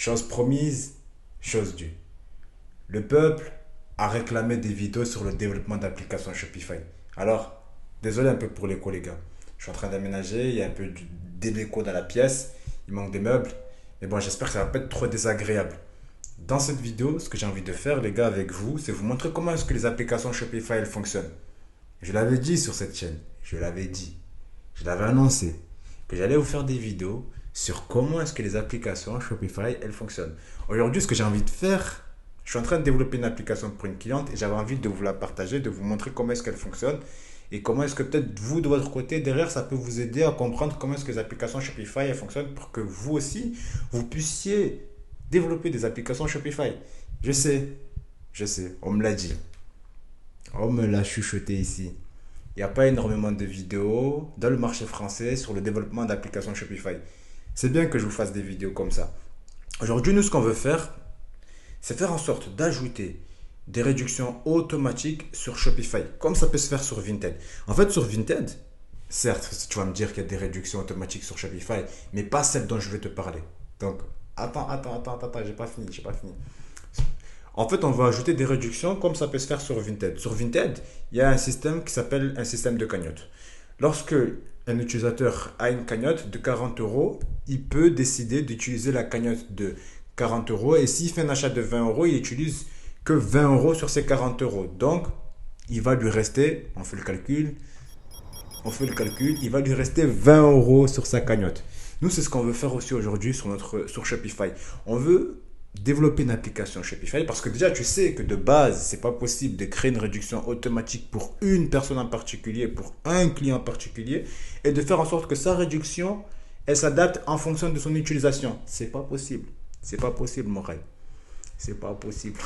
Chose promise, chose due. Le peuple a réclamé des vidéos sur le développement d'applications Shopify. Alors, désolé un peu pour l'écho, les gars. Je suis en train d'aménager, il y a un peu d'écho dans la pièce, il manque des meubles. Mais bon, j'espère que ça va pas être trop désagréable. Dans cette vidéo, ce que j'ai envie de faire, les gars, avec vous, c'est vous montrer comment est-ce que les applications Shopify elles fonctionnent. Je l'avais dit sur cette chaîne, je l'avais dit, je l'avais annoncé, que j'allais vous faire des vidéos sur comment est-ce que les applications Shopify elles fonctionnent. Aujourd'hui, ce que j'ai envie de faire, je suis en train de développer une application pour une cliente et j'avais envie de vous la partager, de vous montrer comment est-ce qu'elle fonctionne et comment est-ce que peut-être vous, de votre côté, derrière, ça peut vous aider à comprendre comment est-ce que les applications Shopify elles fonctionnent pour que vous aussi, vous puissiez développer des applications Shopify. Je sais, je sais, on me l'a dit. On me l'a chuchoté ici. Il n'y a pas énormément de vidéos dans le marché français sur le développement d'applications Shopify. C'est bien que je vous fasse des vidéos comme ça. Aujourd'hui, nous, ce qu'on veut faire, c'est faire en sorte d'ajouter des réductions automatiques sur Shopify, comme ça peut se faire sur Vinted. En fait, sur Vinted, certes, tu vas me dire qu'il y a des réductions automatiques sur Shopify, mais pas celles dont je vais te parler. Donc, attends, j'ai pas fini. En fait, on va ajouter des réductions comme ça peut se faire sur Vinted. Sur Vinted, il y a un système qui s'appelle un système de cagnotte. Lorsque un utilisateur a une cagnotte de 40 euros, il peut décider d'utiliser la cagnotte de 40 euros et s'il fait un achat de 20 euros, il n'utilise que 20 euros sur ces 40 euros. Donc, il va lui rester, on fait le calcul, il va lui rester 20 euros sur sa cagnotte. Nous, c'est ce qu'on veut faire aussi aujourd'hui sur Shopify. On veut développer une application Shopify parce que déjà tu sais que de base c'est pas possible de créer une réduction automatique pour une personne en particulier, pour un client en particulier et de faire en sorte que sa réduction elle s'adapte en fonction de son utilisation. C'est pas possible Morel. C'est pas possible.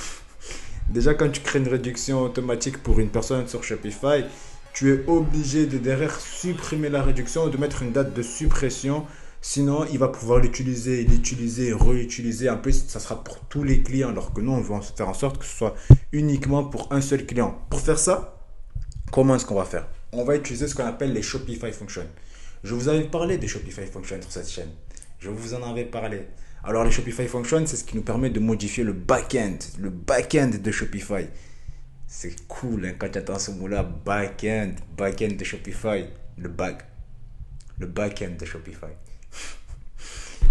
Déjà quand tu crées une réduction automatique pour une personne sur Shopify, tu es obligé de derrière supprimer la réduction ou de mettre une date de suppression. Sinon, il va pouvoir l'utiliser, réutiliser. En plus, ça sera pour tous les clients. Alors que nous, on va faire en sorte que ce soit uniquement pour un seul client. Pour faire ça, comment est-ce qu'on va faire? On va utiliser ce qu'on appelle les Shopify Functions. Je vous avais parlé des Shopify Functions sur cette chaîne. Je vous en avais parlé. Alors, les Shopify Functions, c'est ce qui nous permet de modifier le back-end de Shopify. C'est cool hein, quand tu attends ce mot-là, back-end de Shopify. Le back-end de Shopify.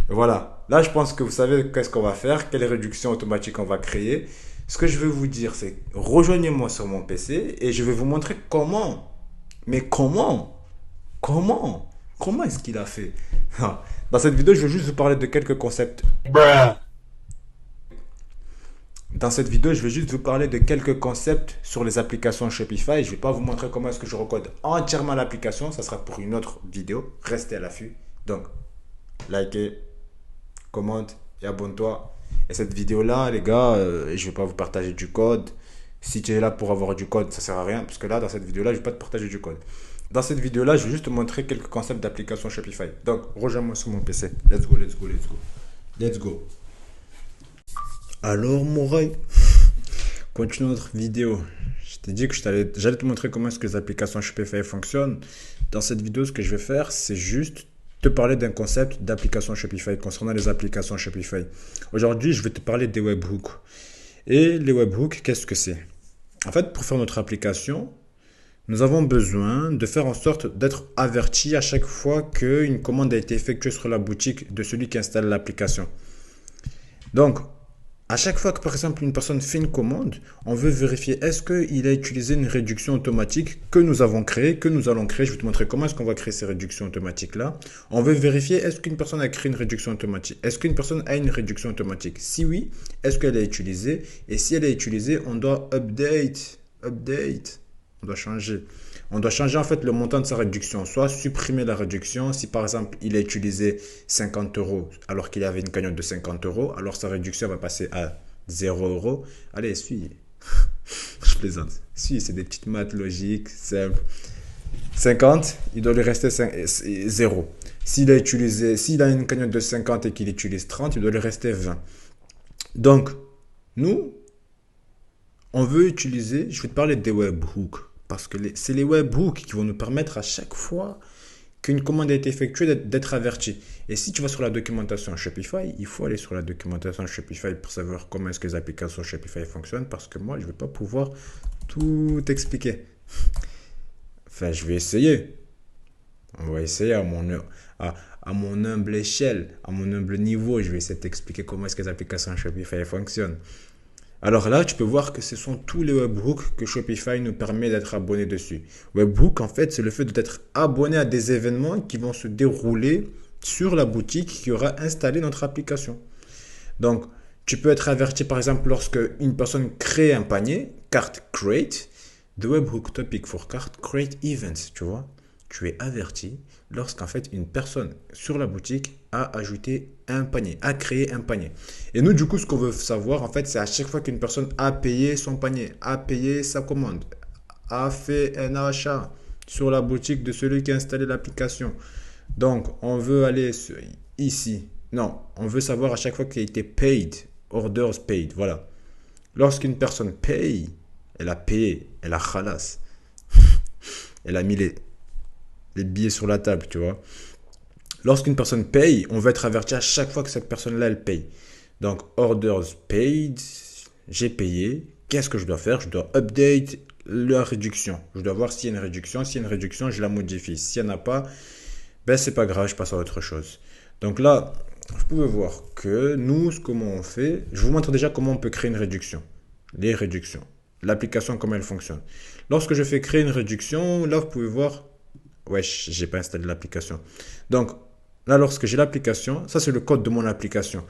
Voilà, là je pense que vous savez qu'est-ce qu'on va faire, quelle réduction automatique on va créer. Ce que je vais vous dire, c'est rejoignez-moi sur mon PC et je vais vous montrer comment. Mais comment est-ce qu'il a fait? Dans cette vidéo, je vais juste vous parler de quelques concepts. Dans cette vidéo, je vais juste vous parler de quelques concepts sur les applications Shopify. Je ne vais pas vous montrer comment est-ce que je recode entièrement l'application. Ça sera pour une autre vidéo. Restez à l'affût. Donc, likez, commente et abonne-toi. Et cette vidéo-là, les gars, je ne vais pas vous partager du code. Si tu es là pour avoir du code, ça ne sert à rien. Parce que là, dans cette vidéo-là, je ne vais pas te partager du code. Dans cette vidéo-là, je vais juste te montrer quelques concepts d'application Shopify. Donc, rejoins-moi sur mon PC. Let's go, let's go, let's go. Let's go. Alors, Mouraï, continue notre vidéo. Je t'ai dit que j'allais te montrer comment est-ce que les applications Shopify fonctionnent. Dans cette vidéo, ce que je vais faire, c'est juste te parler d'un concept d'application Shopify concernant les applications Shopify. Aujourd'hui, je vais te parler des webhooks. Et les webhooks, qu'est-ce que c'est? En fait, pour faire notre application, nous avons besoin de faire en sorte d'être averti à chaque fois qu'une commande a été effectuée sur la boutique de celui qui installe l'application. Donc, à chaque fois que par exemple une personne fait une commande, on veut vérifier est-ce qu'il a utilisé une réduction automatique que nous avons créée, que nous allons créer. Je vais te montrer comment est-ce qu'on va créer ces réductions automatiques-là. On veut vérifier est-ce qu'une personne a créé une réduction automatique. Est-ce qu'une personne a une réduction automatique? Si oui, est-ce qu'elle a utilisé? Et si elle a utilisé, on doit update. On doit changer. On doit changer en fait le montant de sa réduction, soit supprimer la réduction. Si par exemple il a utilisé 50 euros alors qu'il avait une cagnotte de 50 euros, alors sa réduction va passer à 0 euros. Allez, suis. Je plaisante. Suis, c'est des petites maths logiques, simples. 50, il doit lui rester 0. S'il a une cagnotte de 50 et qu'il utilise 30, il doit lui rester 20. Donc, nous, on veut je vais te parler des webhooks. Parce que c'est les webhooks qui vont nous permettre à chaque fois qu'une commande a été effectuée, d'être averti. Et si tu vas sur la documentation Shopify, il faut aller sur la documentation Shopify pour savoir comment est-ce que les applications Shopify fonctionnent, parce que moi, je ne vais pas pouvoir tout expliquer. Enfin, je vais essayer. On va essayer à, à mon humble échelle, à mon humble niveau, je vais essayer de t'expliquer comment est-ce que les applications Shopify fonctionnent. Alors là, tu peux voir que ce sont tous les webhooks que Shopify nous permet d'être abonnés dessus. Webhook, en fait, c'est le fait d'être abonné à des événements qui vont se dérouler sur la boutique qui aura installé notre application. Donc, tu peux être averti, par exemple, lorsque une personne crée un panier, cart create, the webhook topic for cart create events, tu vois. Tu es averti lorsqu'en fait une personne sur la boutique a ajouté un panier, a créé un panier. Et nous, du coup, ce qu'on veut savoir, en fait, c'est à chaque fois qu'une personne a payé son panier, a payé sa commande, a fait un achat sur la boutique de celui qui a installé l'application. Donc, on veut aller ici. Non, on veut savoir à chaque fois qu'il a été paid, orders paid, voilà. Lorsqu'une personne paye, elle a payé, elle a khalas. Elle a mis les billets sur la table, tu vois. Lorsqu'une personne paye, on va être averti à chaque fois que cette personne-là, elle paye. Donc, orders paid, j'ai payé. Qu'est-ce que je dois faire? Je dois update la réduction. Je dois voir s'il y a une réduction. S'il y a une réduction, je la modifie. S'il n'y en a pas, ben c'est pas grave, je passe à autre chose. Donc là, vous pouvez voir que nous, comment on fait, je vous montre déjà comment on peut créer une réduction. Les réductions. L'application, comment elle fonctionne. Lorsque je fais créer une réduction, là, vous pouvez voir, wesh, j'ai pas installé l'application. Donc, là, lorsque j'ai l'application, ça c'est le code de mon application.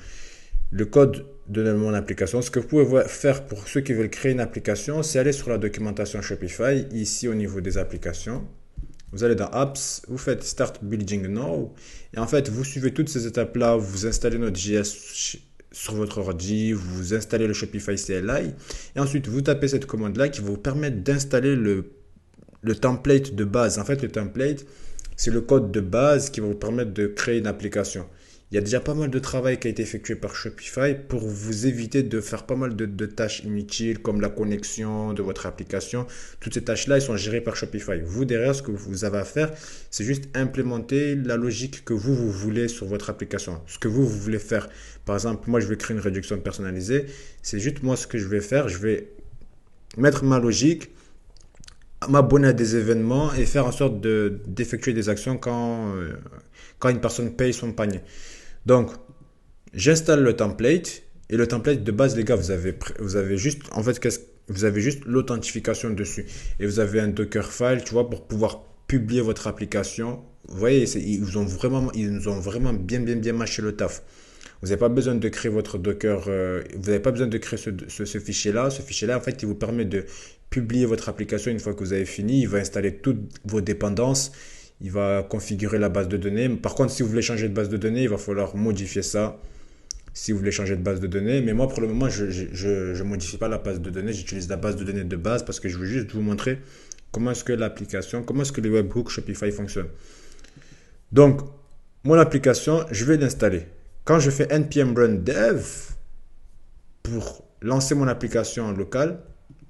Le code de mon application, ce que vous pouvez faire pour ceux qui veulent créer une application, c'est aller sur la documentation Shopify, ici au niveau des applications. Vous allez dans Apps, vous faites Start Building Now, et en fait, vous suivez toutes ces étapes-là, vous installez Node.js sur votre ordi, vous installez le Shopify CLI, et ensuite vous tapez cette commande-là qui va vous permettre d'installer le template de base. En fait, le template, c'est le code de base qui va vous permettre de créer une application. Il y a déjà pas mal de travail qui a été effectué par Shopify pour vous éviter de faire pas mal de tâches inutiles comme la connexion de votre application. Toutes ces tâches-là, elles sont gérées par Shopify. Vous, derrière, ce que vous avez à faire, c'est juste implémenter la logique que vous voulez sur votre application. Ce que vous voulez faire. Par exemple, moi, je vais créer une réduction personnalisée. C'est juste moi ce que je vais faire. Je vais mettre ma logique, m'abonner à des événements et faire en sorte d'effectuer des actions quand une personne paye son panier. Donc, j'installe le template et le template de base, les gars, vous avez juste, en fait, vous avez juste l'authentification dessus et vous avez un Dockerfile, tu vois, pour pouvoir publier votre application. Vous voyez, ils nous ont vraiment bien mâché le taf. Vous n'avez pas besoin de créer votre Docker, vous n'avez pas besoin de créer ce fichier-là. Ce fichier-là, en fait, il vous permet de publier votre application une fois que vous avez fini. Il va installer toutes vos dépendances. Il va configurer la base de données. Par contre, si vous voulez changer de base de données, il va falloir modifier ça. Si vous voulez changer de base de données. Mais moi, pour le moment, je ne modifie pas la base de données. J'utilise la base de données de base parce que je veux juste vous montrer comment est-ce que l'application, comment est-ce que les webhooks Shopify fonctionnent. Donc, mon application, je vais l'installer. Quand je fais npm run dev pour lancer mon application locale,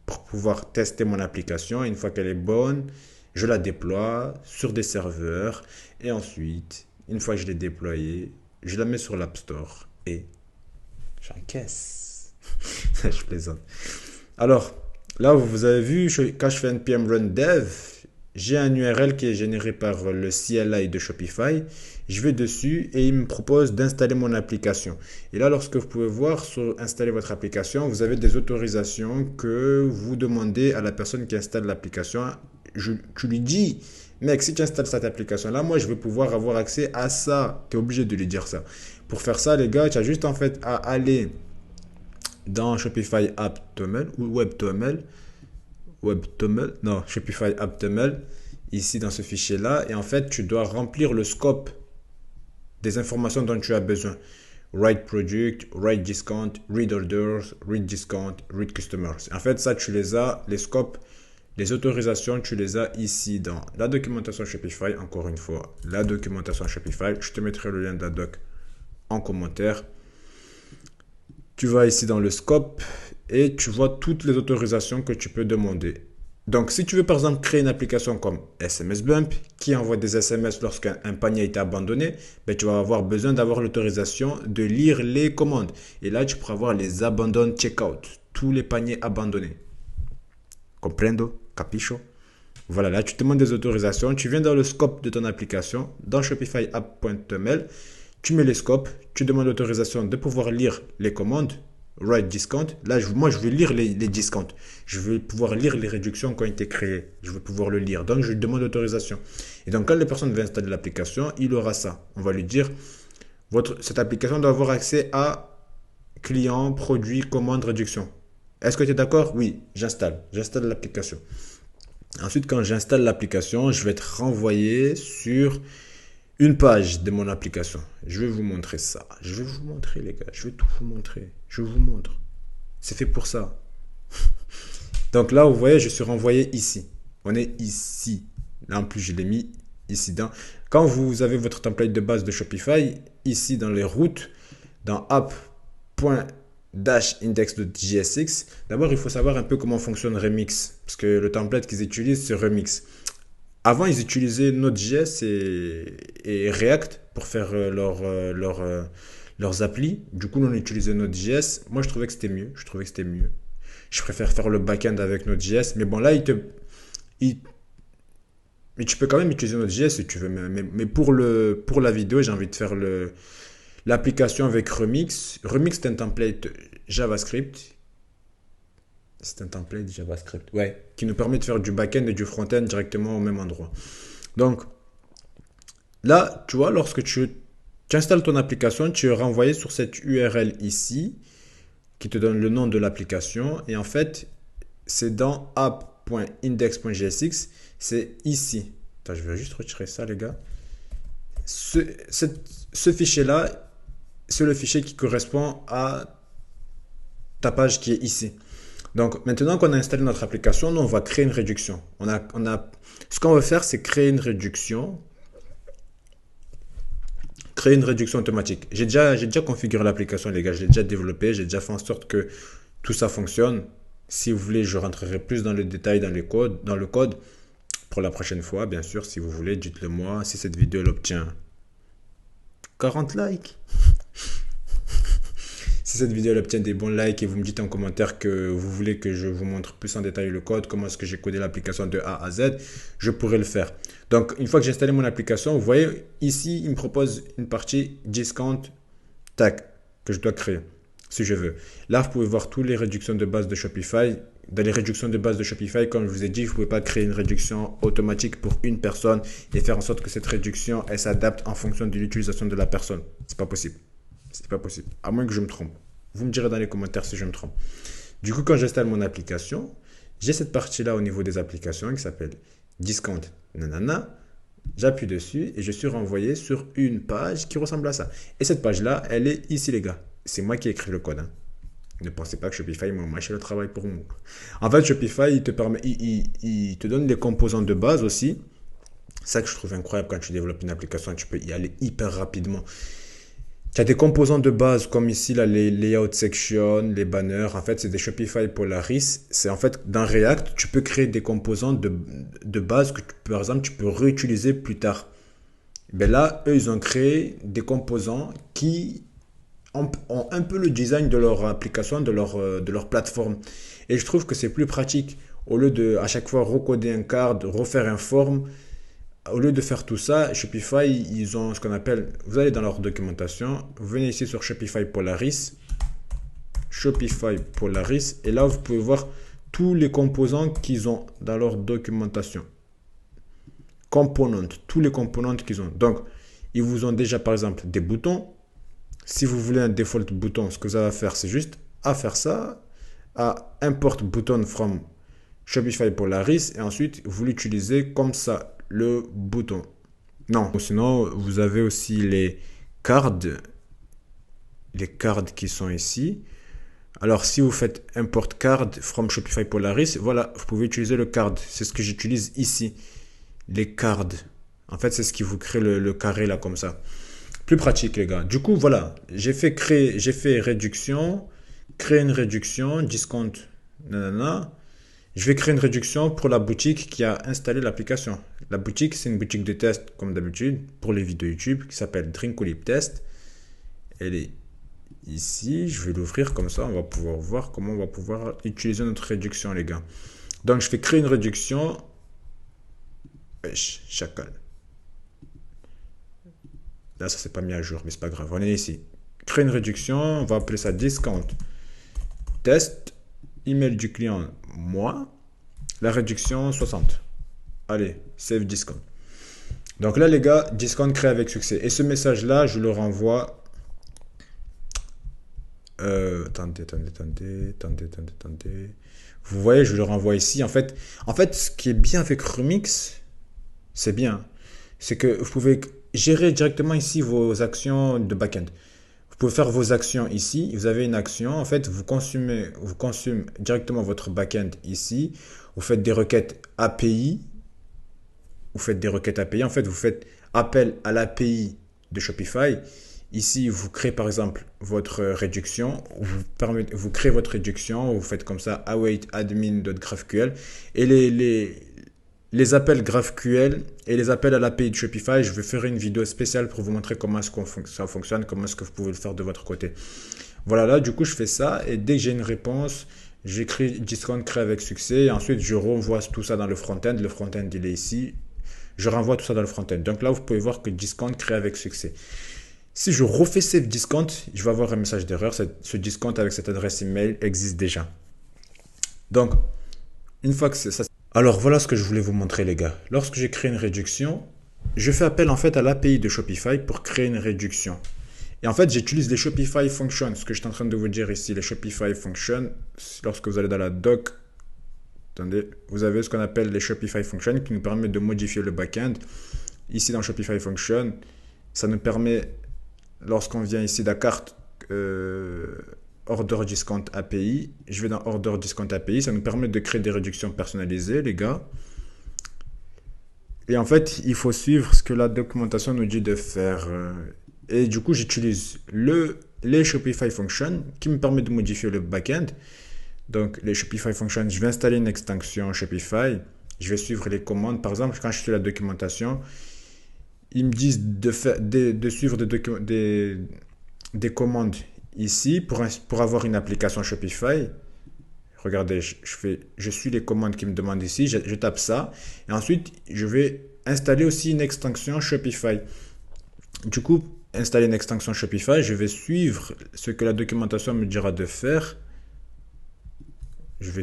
pour pouvoir tester mon application, une fois qu'elle est bonne, je la déploie sur des serveurs et ensuite, une fois que je l'ai déployée, je la mets sur l'App Store et j'encaisse. Je plaisante. Alors, là, vous avez vu, quand je fais npm run dev, j'ai un URL qui est généré par le CLI de Shopify. Je vais dessus et il me propose d'installer mon application. Et là, lorsque vous pouvez voir sur installer votre application, vous avez des autorisations que vous demandez à la personne qui installe l'application. Tu lui dis, mec, si tu installes cette application-là, moi, je vais pouvoir avoir accès à ça. Tu es obligé de lui dire ça. Pour faire ça, les gars, tu as juste en fait à aller dans Shopify AppTML ou WebTML. Non, Shopify AppTML, ici dans ce fichier-là. Et en fait, tu dois remplir le scope des informations dont tu as besoin. Write product, write discount, read orders, read discount, read customers. En fait, ça, tu les as, les scopes, les autorisations, tu les as ici dans la documentation Shopify. Encore une fois, la documentation Shopify. Je te mettrai le lien de la doc en commentaire. Tu vas ici dans le scope et tu vois toutes les autorisations que tu peux demander. Donc, si tu veux par exemple créer une application comme SMS Bump qui envoie des SMS lorsqu'un panier a été abandonné, ben, tu vas avoir besoin d'avoir l'autorisation de lire les commandes. Et là, tu pourras voir les abandon checkout, tous les paniers abandonnés. Comprendo? Capisco? Voilà, là, tu te demandes des autorisations. Tu viens dans le scope de ton application, dans Shopify app.ml, tu mets les scopes, tu demandes l'autorisation de pouvoir lire les commandes, write discount. Là, moi, je veux lire les discounts. Je veux pouvoir lire les réductions qui ont été créées. Je veux pouvoir le lire. Donc, je lui demande l'autorisation. Et donc, quand la personne va installer l'application, il aura ça. On va lui dire, cette application doit avoir accès à client, produit, commande, réduction. Est-ce que tu es d'accord? Oui, j'installe. J'installe l'application. Ensuite, quand j'installe l'application, je vais être renvoyé sur une page de mon application. Je vais vous montrer ça. Je vais vous montrer, les gars. Je vais tout vous montrer. Je vous montre. C'est fait pour ça. Donc là, vous voyez, je suis renvoyé ici. On est ici. Là, en plus, je l'ai mis ici. Quand vous avez votre template de base de Shopify, ici dans les routes, dans app.index.jsx, d'abord, il faut savoir un peu comment fonctionne Remix. Parce que le template qu'ils utilisent, c'est Remix. Avant, ils utilisaient Node.js et React pour faire leurs applis. Du coup, nous, on utilisait Node.js. Moi, je trouvais que c'était mieux. Je préfère faire le back-end avec Node.js. Mais bon, là, mais tu peux quand même utiliser Node.js si tu veux. Mais pour la vidéo, j'ai envie de faire l'application avec Remix. Remix, c'est un template JavaScript. Ouais, qui nous permet de faire du back-end et du front-end directement au même endroit. Donc, là, tu vois, lorsque tu installes ton application, tu es renvoyé sur cette URL ici, qui te donne le nom de l'application. Et en fait, c'est dans app.index.jsx, c'est ici. Attends, je vais juste retirer ça, les gars. Ce fichier-là, c'est le fichier qui correspond à ta page qui est ici. Donc, maintenant qu'on a installé notre application, nous, on va créer une réduction. Ce qu'on va faire, c'est créer une réduction. Créer une réduction automatique. J'ai déjà configuré l'application, les gars. Je l'ai déjà développé. J'ai déjà fait en sorte que tout ça fonctionne. Si vous voulez, je rentrerai plus dans le détail dans le code. Pour la prochaine fois, bien sûr, si vous voulez, dites-le moi. Si cette vidéo elle obtient 40 likes. Si cette vidéo elle obtient des bons likes et vous me dites en commentaire que vous voulez que je vous montre plus en détail le code, comment est-ce que j'ai codé l'application de A à Z, je pourrai le faire. Donc, une fois que j'ai installé mon application, vous voyez, ici, il me propose une partie discount tag que je dois créer, si je veux. Là, vous pouvez voir toutes les réductions de base de Shopify. Dans les réductions de base de Shopify, comme je vous ai dit, vous ne pouvez pas créer une réduction automatique pour une personne et faire en sorte que cette réduction, elle s'adapte en fonction de l'utilisation de la personne. C'est pas possible. C'est pas possible. À moins que je me trompe. Vous me direz dans les commentaires si je me trompe. Du coup, quand j'installe mon application, j'ai cette partie-là au niveau des applications qui s'appelle Discount. Nanana. J'appuie dessus et je suis renvoyé sur une page qui ressemble à ça. Et cette page-là, elle est ici, les gars. C'est moi qui ai écrit le code. Hein. Ne pensez pas que Shopify m'a mâché le travail pour moi. En fait, Shopify, il te donne les composants de base aussi. C'est ça que je trouve incroyable quand tu développes une application, tu peux y aller hyper rapidement. Tu as des composants de base comme ici, là, les layout sections, les banners. En fait, c'est des Shopify Polaris. C'est en fait, dans React, tu peux créer des composants de base que, par exemple, tu peux réutiliser plus tard. Ben là, eux, ils ont créé des composants qui ont un peu le design de leur application, de leur plateforme. Et je trouve que c'est plus pratique. Au lieu de, à chaque fois, recoder un card, refaire un form, au lieu de faire tout ça, Shopify, ils ont ce qu'on appelle, vous allez dans leur documentation, vous venez ici sur Shopify Polaris, et là, vous pouvez voir tous les composants qu'ils ont dans leur documentation. Tous les components qu'ils ont. Donc, ils vous ont déjà, par exemple, des boutons. Si vous voulez un default bouton, ce que vous allez faire, c'est juste à faire ça, à import button from Shopify Polaris, et ensuite, vous l'utilisez comme ça. Le bouton. Non. Sinon, vous avez aussi les cards qui sont ici. Alors, si vous faites import card from Shopify Polaris, voilà, vous pouvez utiliser le card. C'est ce que j'utilise ici. Les cards. En fait, c'est ce qui vous crée le carré là comme ça. Plus pratique, les gars. Du coup, voilà. J'ai fait réduction, créer une réduction, discount, nanana. Je vais créer une réduction pour la boutique qui a installé l'application. La boutique, c'est une boutique de test, comme d'habitude, pour les vidéos YouTube, qui s'appelle Drinkolib Test. Elle est ici. Je vais l'ouvrir comme ça. On va pouvoir voir comment on va pouvoir utiliser notre réduction, les gars. Donc, je vais créer une réduction. Wesh, chacal. Là, ça s'est pas mis à jour, mais c'est pas grave. On est ici. Créer une réduction. On va appeler ça discount. Test. Email du client, moi. La réduction, 60. Allez, save discount. Donc là, les gars, discount créé avec succès. Et ce message-là, je le renvoie. Attendez. Vous voyez, je le renvoie ici. En fait, ce qui est bien avec Remix, c'est bien. C'est que vous pouvez gérer directement ici vos actions de backend. Vous pouvez faire vos actions ici. Vous avez une action. En fait, vous consumez directement votre backend ici. Vous faites des requêtes API. En fait, vous faites appel à l'API de Shopify. Ici, vous créez par exemple votre réduction. Vous créez votre réduction. Vous faites comme ça await admin.graphql. Et les appels GraphQL et les appels à l'API de Shopify, je vais faire une vidéo spéciale pour vous montrer comment est-ce que ça fonctionne, comment est-ce que vous pouvez le faire de votre côté. Voilà, là, du coup, je fais ça et dès que j'ai une réponse, j'écris discount créé avec succès et ensuite, je renvoie tout ça dans le front-end. Le front-end, il est ici. Je renvoie tout ça dans le front-end. Donc là, vous pouvez voir que discount créé avec succès. Si je refais save discount, je vais avoir un message d'erreur. Ce discount avec cette adresse email existe déjà. Donc, une fois que c'est ça. Alors, voilà ce que je voulais vous montrer, les gars. Lorsque j'ai créé une réduction, je fais appel en fait à l'API de Shopify pour créer une réduction. Et en fait, j'utilise les Shopify Functions, ce que je suis en train de vous dire ici, les Shopify Functions. Lorsque vous allez dans la doc, attendez, vous avez ce qu'on appelle les Shopify Functions qui nous permettent de modifier le backend. Ici, dans Shopify Functions, ça nous permet, lorsqu'on vient ici de la carte Order Discount API, je vais dans Order Discount API, ça nous permet de créer des réductions personnalisées, les gars. Et en fait, il faut suivre ce que la documentation nous dit de faire. Et du coup, j'utilise les Shopify Functions qui me permettent de modifier le backend. Donc, les Shopify Functions, je vais installer une extension Shopify. Je vais suivre les commandes. Par exemple, quand je suis la documentation, ils me disent de suivre des commandes ici pour avoir une application Shopify. Regardez, je suis les commandes qui me demandent ici. Je tape ça. Et ensuite, je vais installer aussi une extension Shopify. Du coup, installer une extension Shopify, je vais suivre ce que la documentation me dira de faire. J'aurai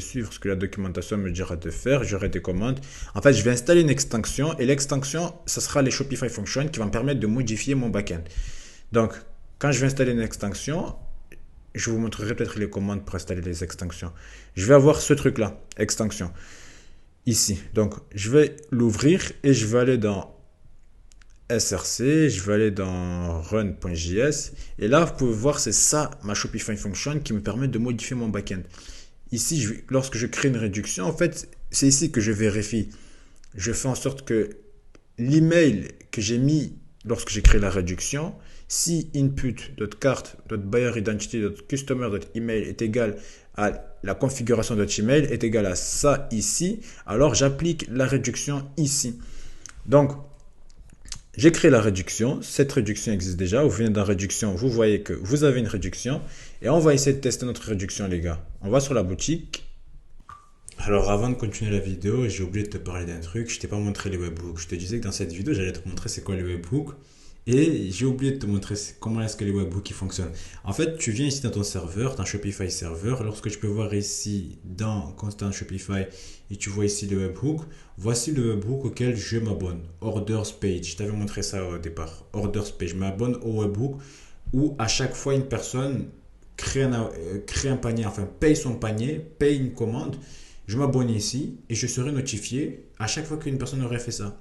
des commandes. En fait, je vais installer une extension et l'extension, ce sera les Shopify Functions qui vont me permettre de modifier mon backend. Donc, quand je vais installer une extension, je vous montrerai peut-être les commandes pour installer les extensions. Je vais avoir ce truc-là, extension, ici. Donc, je vais l'ouvrir et je vais aller dans src, je vais aller dans run.js. Et là, vous pouvez voir, c'est ça, ma Shopify Function qui me permet de modifier mon backend. Ici, lorsque je crée une réduction, en fait, c'est ici que je vérifie. Je fais en sorte que l'email que j'ai mis lorsque j'ai créé la réduction, si input.cart.buyer.identity.customer.email est égal à la configuration de email est égal à ça ici, alors j'applique la réduction ici. Donc, j'ai créé la réduction. Cette réduction existe déjà. Vous venez dans réduction, vous voyez que vous avez une réduction. Et on va essayer de tester notre réduction, les gars. On va sur la boutique. Alors, avant de continuer la vidéo, j'ai oublié de te parler d'un truc. Je t'ai pas montré les webhooks. Je te disais que dans cette vidéo, j'allais te montrer c'est quoi les webhooks. Et j'ai oublié de te montrer comment est-ce que les webhooks ils fonctionnent. En fait, tu viens ici dans ton serveur, dans Shopify Server. Lorsque tu peux voir ici dans Constant Shopify et tu vois ici le webhook, voici le webhook auquel je m'abonne. Orders Page. Je t'avais montré ça au départ. Orders Page. Je m'abonne au webhook où à chaque fois une personne crée un panier, enfin paye son panier, paye une commande. Je m'abonne ici et je serai notifié à chaque fois qu'une personne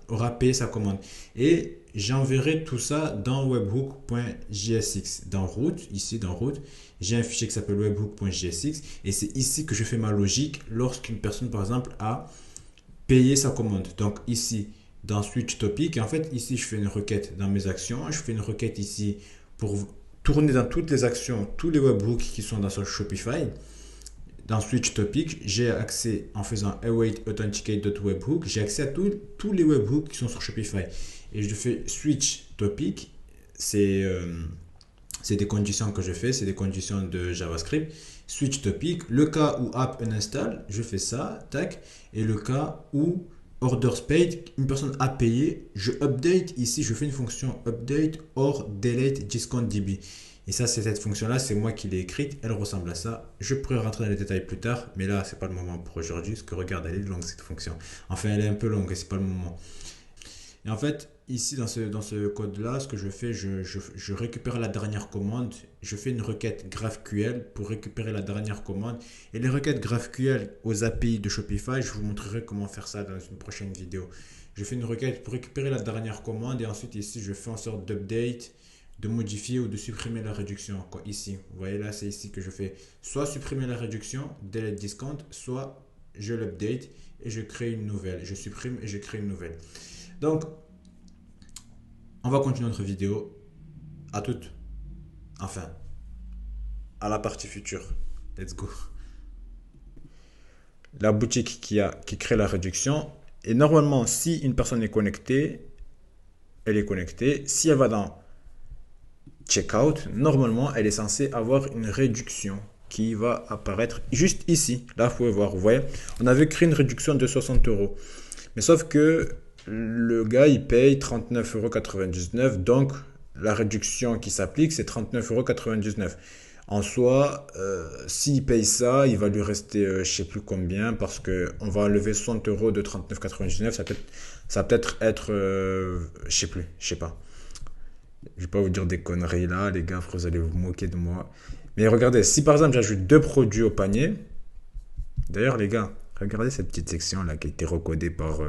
aura payé sa commande. Et j'enverrai tout ça dans webhook.jsx. Dans route, ici dans route, j'ai un fichier qui s'appelle webhook.jsx et c'est ici que je fais ma logique lorsqu'une personne, par exemple, a payé sa commande. Donc ici, dans switch topic, en fait, ici, je fais une requête dans mes actions. Je fais une requête ici pour tourner dans toutes les actions, tous les webhooks qui sont dans ce Shopify. dans Switch Topic, j'ai accès en faisant await authenticate.webhook, j'ai accès à tous les webhooks qui sont sur Shopify. Et je fais Switch Topic, c'est des conditions que je fais, c'est des conditions de JavaScript. Switch Topic, le cas où app uninstall, je fais ça, tac. Et le cas où orders paid, une personne a payé, je update ici, je fais une fonction update or delete discount DB. Et ça, c'est cette fonction-là, c'est moi qui l'ai écrite, elle ressemble à ça. Je pourrais rentrer dans les détails plus tard, mais là, c'est pas le moment pour aujourd'hui, parce que regarde, elle est longue cette fonction. Enfin, elle est un peu longue et c'est pas le moment. Et en fait, ici dans ce code-là, ce que je fais, je récupère la dernière commande, je fais une requête GraphQL pour récupérer la dernière commande. Et les requêtes GraphQL aux API de Shopify, je vous montrerai comment faire ça dans une prochaine vidéo. Je fais une requête pour récupérer la dernière commande et ensuite ici, je fais en sorte d'update, de modifier ou de supprimer la réduction. Quoi, ici, vous voyez là, c'est ici que je fais soit supprimer la réduction, delete discount, soit je l'update et je crée une nouvelle. Je supprime et je crée une nouvelle. Donc, on va continuer notre vidéo. À toutes. Enfin, à la partie future. Let's go. La boutique qui crée la réduction. Et normalement, si une personne est connectée, elle est connectée. Si elle va dans Checkout, normalement, elle est censée avoir une réduction qui va apparaître juste ici. Là, vous pouvez voir, vous voyez, on avait créé une réduction de 60 euros. Mais sauf que le gars, il paye 39,99 €. Donc, la réduction qui s'applique, c'est 39,99 €. En soi, s'il paye ça, il va lui rester je ne sais plus combien parce qu'on va enlever 60 € de 39,99 €. Ça va peut-être être, je sais pas. Je vais pas vous dire des conneries là, les gars, vous allez vous moquer de moi. Mais regardez, si par exemple j'ajoute deux produits au panier, d'ailleurs les gars, regardez cette petite section là qui a été recodée par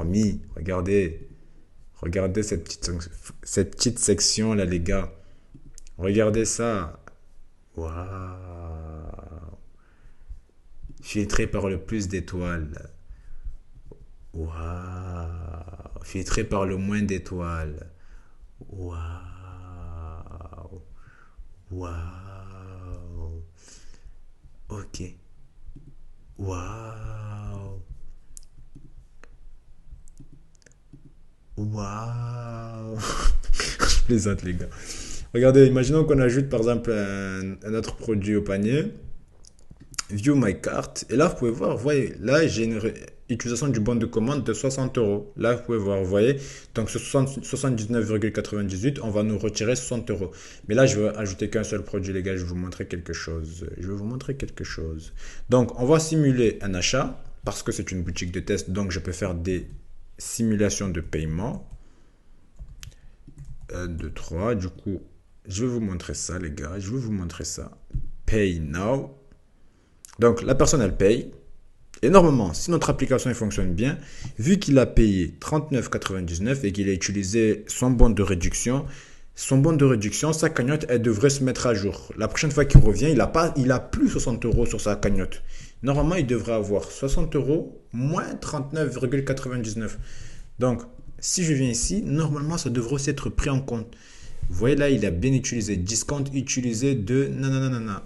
Mi. Regardez cette petite section là les gars. Regardez ça. Waouh. Filtré par le plus d'étoiles. Waouh. Filtré par le moins d'étoiles. Waouh. Waouh. Ok. Waouh. Waouh. Je plaisante les gars. Regardez, imaginons qu'on ajoute par exemple un autre produit au panier. View my cart. Et là, vous pouvez voir, vous voyez, là, j'ai une utilisation du bon de commande de 60 €. Là, vous pouvez voir, vous voyez. Donc, ce 79,98, on va nous retirer 60 €. Mais là, je vais ajouter qu'un seul produit, les gars. Je vais vous montrer quelque chose. Donc, on va simuler un achat parce que c'est une boutique de test. Donc, je peux faire des simulations de paiement. 1, 2, 3. Du coup, je vais vous montrer ça, les gars. Je vais vous montrer ça. Pay now. Donc, la personne, elle paye. Et normalement, si notre application elle fonctionne bien, vu qu'il a payé 39,99 et qu'il a utilisé son bon de réduction, sa cagnotte, elle devrait se mettre à jour. La prochaine fois qu'il revient, il a plus 60 € sur sa cagnotte. Normalement, il devrait avoir 60 € moins 39,99. Donc, si je viens ici, normalement, ça devrait aussi être pris en compte. Vous voyez là, il a bien utilisé. Discount utilisé de nanana.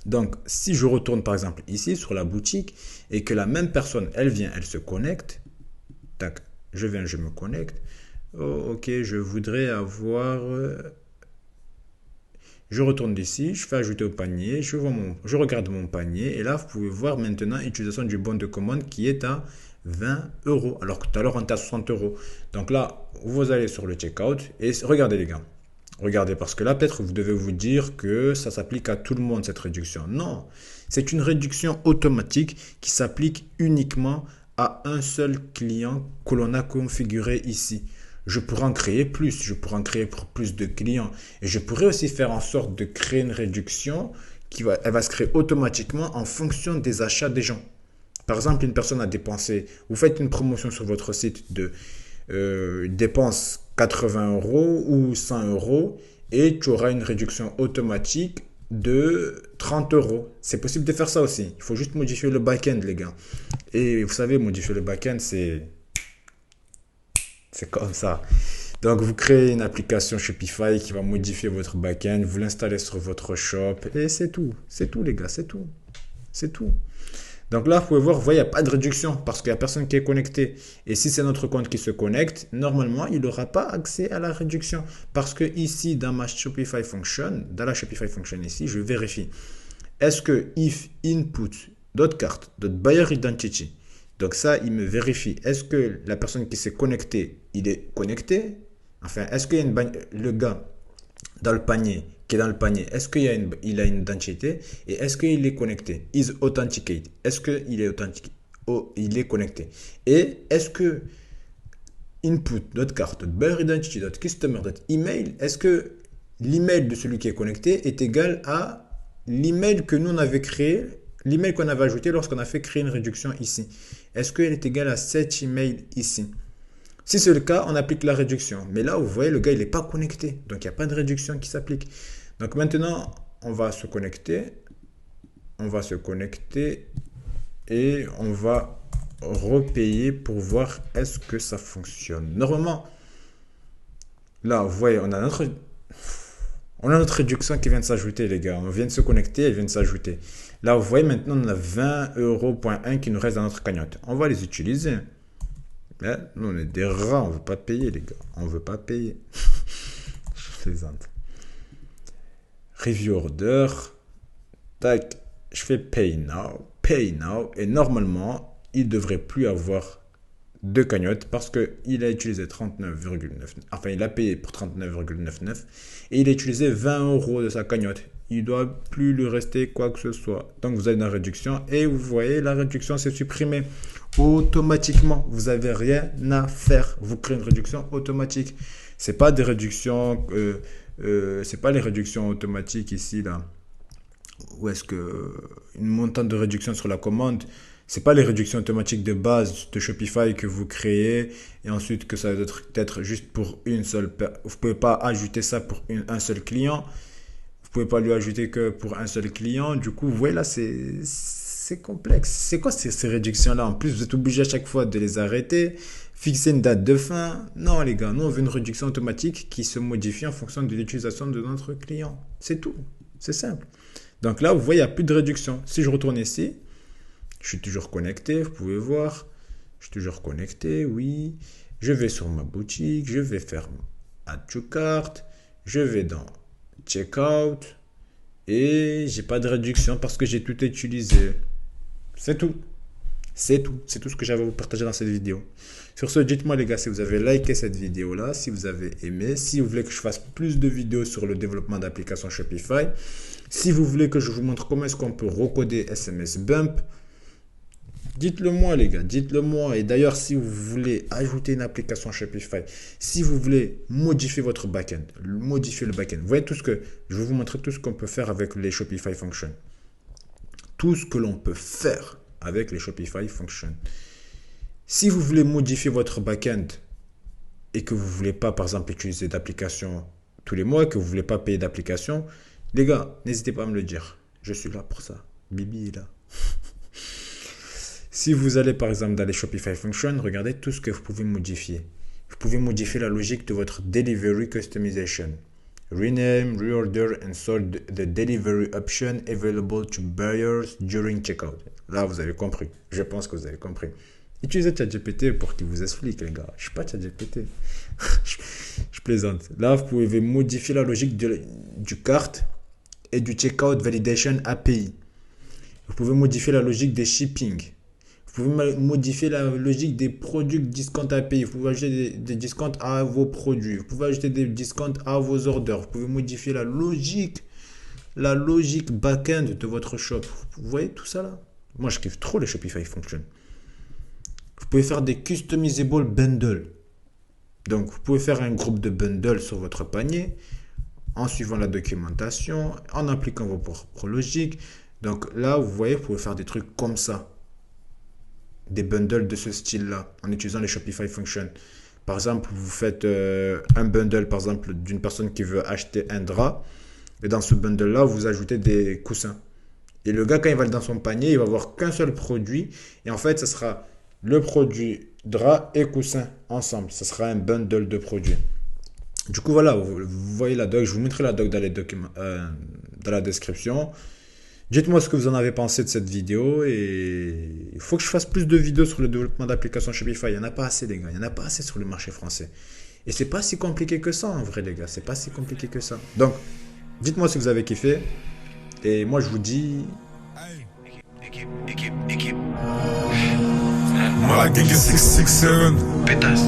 Donc, si je retourne par exemple ici sur la boutique et que la même personne, elle vient, elle se connecte. Tac, je viens, je me connecte. Oh, ok, je voudrais avoir... Je retourne d'ici, je fais ajouter au panier, je regarde mon panier et là, vous pouvez voir maintenant utilisation du bon de commande qui est à 20 €. Alors que tout à l'heure, on était à 60 €. Donc là, vous allez sur le checkout et regardez les gars. Regardez, parce que là, peut-être vous devez vous dire que ça s'applique à tout le monde, cette réduction. Non, c'est une réduction automatique qui s'applique uniquement à un seul client que l'on a configuré ici. Je pourrais en créer plus, je pourrais en créer pour plus de clients. Et je pourrais aussi faire en sorte de créer une réduction elle va se créer automatiquement en fonction des achats des gens. Par exemple, une personne a dépensé, vous faites une promotion sur votre site de dépense 80 € ou 100 € et tu auras une réduction automatique de 30 €. C'est possible de faire ça aussi. Il faut juste modifier le back-end, les gars. Et vous savez, modifier le back-end, c'est comme ça. Donc, vous créez une application Shopify qui va modifier votre backend, vous l'installez sur votre shop et c'est tout. C'est tout, les gars, c'est tout. C'est tout. Donc là, vous pouvez voir, vous voyez, il n'y a pas de réduction parce qu'il n'y a personne qui est connecté. Et si c'est notre compte qui se connecte, normalement, il n'aura pas accès à la réduction. Parce que ici, dans ma Shopify Function, dans la Shopify Function ici, je vérifie. Est-ce que if input carte buyer identity, donc ça, il me vérifie. Est-ce que la personne qui s'est connectée, il est connecté? Enfin, est-ce qu'il y a le gars dans le panier, qui est dans le panier, est-ce qu'il a une identité et est-ce qu'il est connecté? Is authenticate. Est-ce qu'il est authentique? Oh, il est connecté. Et est-ce que input, carte, buyer identity, customer, email, est-ce que l'email de celui qui est connecté est égal à l'email que nous on avait créé, l'email qu'on avait ajouté lorsqu'on a fait créer une réduction ici? Est-ce qu'elle est égale à cet email ici? Si c'est le cas, on applique la réduction. Mais là, vous voyez, le gars, il n'est pas connecté. Donc, il n'y a pas de réduction qui s'applique. Donc, maintenant, on va se connecter. On va se connecter et on va repayer pour voir est-ce que ça fonctionne. Normalement, là, vous voyez, on a notre réduction qui vient de s'ajouter, les gars. On vient de se connecter, elle vient de s'ajouter. Là, vous voyez, maintenant, on a 20,1 € qui nous reste dans notre cagnotte. On va les utiliser. Là, nous, on est des rats, on ne veut pas payer, les gars. On ne veut pas payer. Je plaisante. Review order. Tac, je fais pay now. Pay now. Et normalement, il ne devrait plus avoir de cagnotte parce qu'il a utilisé 39,99. Enfin, il a payé pour 39,99 et il a utilisé 20 € de sa cagnotte. Il ne doit plus lui rester quoi que ce soit. Donc, vous avez une réduction et vous voyez, la réduction s'est supprimée automatiquement. Vous n'avez rien à faire. Vous créez une réduction automatique. C'est pas des réductions, c'est pas les réductions automatiques ici là. Où est-ce que une montante de réduction sur la commande? C'est pas les réductions automatiques de base de Shopify que vous créez et ensuite que ça doit être juste pour une seule. Vous pouvez pas ajouter ça pour un seul client. Vous pouvez pas lui ajouter que pour un seul client. Du coup, vous voyez là, c'est complexe. C'est quoi ces réductions-là? En plus, vous êtes obligé à chaque fois de les arrêter, fixer une date de fin. Non, les gars, nous, on veut une réduction automatique qui se modifie en fonction de l'utilisation de notre client. C'est tout. C'est simple. Donc là, vous voyez, il n'y a plus de réduction. Si je retourne ici, je suis toujours connecté, vous pouvez voir. Je suis toujours connecté, oui. Je vais sur ma boutique, je vais faire Add to Cart, je vais dans Checkout et j'ai pas de réduction parce que j'ai tout utilisé. C'est tout. C'est tout. C'est tout ce que j'avais à vous partager dans cette vidéo. Sur ce, dites-moi les gars si vous avez liké cette vidéo-là, si vous avez aimé, si vous voulez que je fasse plus de vidéos sur le développement d'applications Shopify, si vous voulez que je vous montre comment est-ce qu'on peut recoder SMS Bump, dites-le moi les gars, dites-le moi. Et d'ailleurs, si vous voulez ajouter une application Shopify, si vous voulez modifier votre backend, modifier le backend, vous voyez tout ce que, je vais vous montrer tout ce qu'on peut faire avec les Shopify Functions. Tout ce que l'on peut faire avec les Shopify Functions. Si vous voulez modifier votre backend et que vous ne voulez pas, par exemple, utiliser d'application tous les mois, que vous ne voulez pas payer d'application, les gars, n'hésitez pas à me le dire. Je suis là pour ça. Bibi est là. Si vous allez, par exemple, dans les Shopify Functions, regardez tout ce que vous pouvez modifier. Vous pouvez modifier la logique de votre Delivery Customization. Rename, reorder and sort the delivery option available to buyers during checkout. Là, vous avez compris. Je pense que vous avez compris. Utilisez ChatGPT pour qu'il vous explique, les gars. Je ne suis pas ChatGPT. Je plaisante. Là, vous pouvez modifier la logique du cart et du checkout validation API. Vous pouvez modifier la logique des shipping. Vous pouvez modifier la logique des produits discount API. Vous pouvez ajouter des discounts à vos produits. Vous pouvez ajouter des discounts à vos orders. Vous pouvez modifier la logique back-end de votre shop. Vous voyez tout ça là? Moi, je kiffe trop les Shopify Functions. Vous pouvez faire des customizable bundles. Donc, vous pouvez faire un groupe de bundles sur votre panier en suivant la documentation, en appliquant vos propres logiques. Donc là, vous voyez, vous pouvez faire des trucs comme ça. Des bundles de ce style-là, en utilisant les Shopify Functions. Par exemple, vous faites un bundle, par exemple, d'une personne qui veut acheter un drap. Et dans ce bundle-là, vous ajoutez des coussins. Et le gars, quand il va dans son panier, il va avoir qu'un seul produit. Et en fait, ce sera le produit drap et coussin ensemble. Ce sera un bundle de produits. Du coup, voilà, vous voyez la doc, je vous mettrai la doc dans la description. Dites-moi ce que vous en avez pensé de cette vidéo et il faut que je fasse plus de vidéos sur le développement d'applications Shopify. Il n'y en a pas assez, les gars, il n'y en a pas assez sur le marché français. Et c'est pas si compliqué que ça, en vrai, les gars, c'est pas si compliqué que ça. Donc, dites-moi si vous avez kiffé et moi, je vous dis Malaga 667 Pétasse.